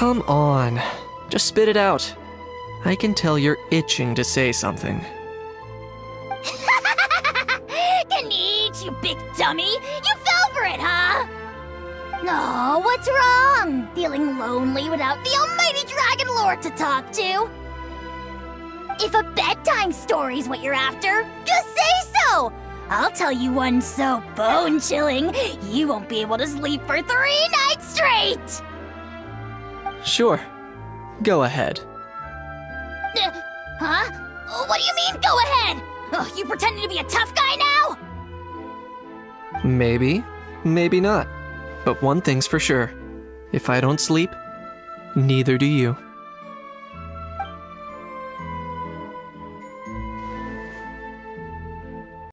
Come on. Just spit it out. I can tell you're itching to say something. Kanich, you big dummy! You fell for it, huh? No, what's wrong? Feeling lonely without the almighty Dragon Lord to talk to? If a bedtime story's what you're after, just say so! I'll tell you one so bone-chilling, you won't be able to sleep for 3 nights straight! Sure. Go ahead. Huh? What do you mean, go ahead? Oh, you pretending to be a tough guy now? Maybe, maybe not. But one thing's for sure. If I don't sleep, neither do you.